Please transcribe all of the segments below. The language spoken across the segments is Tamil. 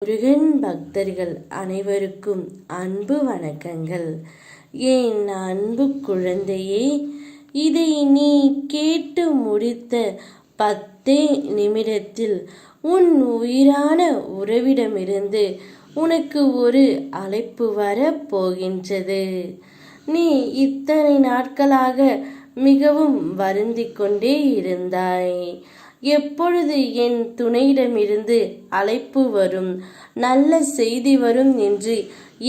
முருகன் பக்தர்கள் அனைவருக்கும் அன்பு வணக்கங்கள். என் அன்பு குழந்தையே, இதை நீ கேட்டு முடித்த 10 நிமிடத்தில் உன் உயிரான உறவிடமிருந்து உனக்கு ஒரு அழைப்பு வரப் போகின்றது. நீ இத்தனை நாட்களாக மிகவும் வருந்திக் கொண்டே இருந்தாய். எப்பொழுது என் துணையிடமிருந்து அழைப்பு வரும், நல்ல செய்தி வரும் என்று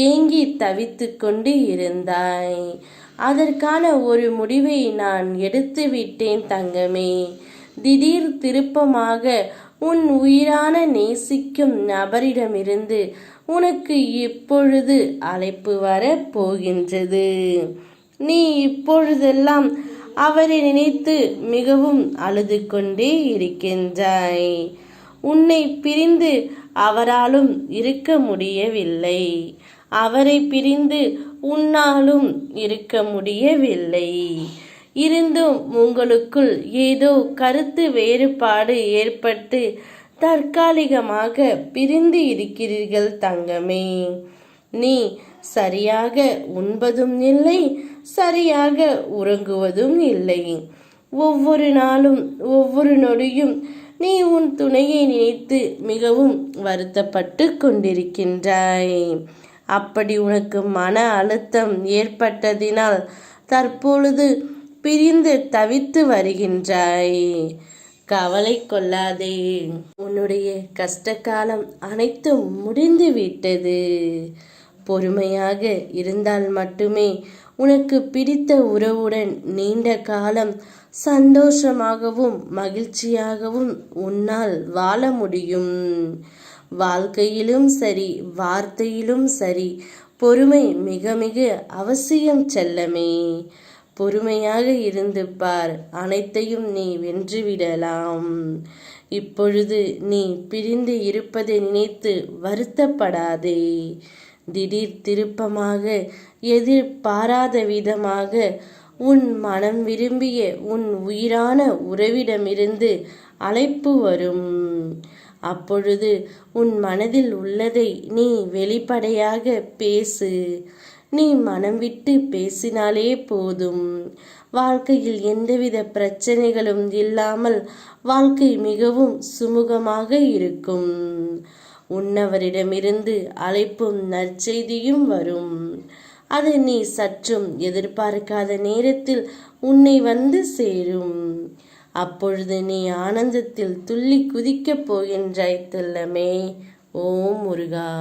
ஏங்கி தவித்து கொண்டு இருந்தாய். அதற்கான ஒரு முடிவை நான் எடுத்து விட்டேன் தங்கமே. திடீர் திருப்பமாக உன் உயிரான நேசிக்கும் நபரிடமிருந்து உனக்கு இப்பொழுது அழைப்பு வரப் போகின்றது. நீ இப்பொழுதெல்லாம் அவரை நினைத்து மிகவும் அழுது கொண்டே இருக்கின்றாய். உன்னை பிரிந்து அவராலும் இருக்க முடியவில்லை. அவரை பிரிந்து உன்னாலும் இருக்க முடியவில்லை. இருந்தும் உங்களுக்குள் ஏதோ கருத்து வேறுபாடு ஏற்பட்டு தற்காலிகமாக பிரிந்து இருக்கிறீர்கள் தங்கமே. நீ சரியாக உண்பதும் இல்லை, சரியாக உறங்குவதும் இல்லை. ஒவ்வொரு நாளும் ஒவ்வொரு நொடியும் நீ உன் துணையை நினைத்து மிகவும் வருத்தப்பட்டு கொண்டிருக்கின்றாய். அப்படி உனக்கு மன அழுத்தம் ஏற்பட்டதினால் தற்பொழுது பிரிந்து தவித்து வருகின்றாய். கவலை கொள்ளாதே. உன்னுடைய கஷ்டகாலம் அனைத்தும் முடிந்து விட்டது. பொறுமையாக இருந்தால் மட்டுமே உனக்கு பிடித்த உறவுடன் நீண்ட காலம் சந்தோஷமாகவும் மகிழ்ச்சியாகவும் உன்னால் வாழ முடியும். வாழ்க்கையிலும் சரி, வார்த்தையிலும் சரி, பொறுமை மிக மிக அவசியம் செல்லமே. பொறுமையாக இருந்து பார், அனைத்தையும் நீ வென்றுவிடலாம். இப்பொழுது நீ பிரிந்து இருப்பதை நினைத்து வருத்தப்படாதே. திடீர் திருப்பமாக, எதிர்பாராத விதமாக உன் மனம் விரும்பிய உன் உயிரான உறவிடமிருந்து அழைப்பு வரும். அப்பொழுது உன் மனதில் உள்ளதை நீ வெளிப்படையாக பேசு. நீ மனம் விட்டு பேசினாலே போதும். வாழ்க்கையில் எந்தவித பிரச்சனைகளும் இல்லாமல் வாழ்க்கை மிகவும் சுமூகமாக இருக்கும். உன்னவரிடமிருந்து அழைப்பும் நற்செய்தியும் வரும். அது நீ சற்றும் எதிர்பார்க்காத நேரத்தில் உன்னை வந்து சேரும். அப்பொழுது நீ ஆனந்தத்தில் துள்ளி குதிக்கப் போகின்றாய் செல்லமே. ஓம் முருகா.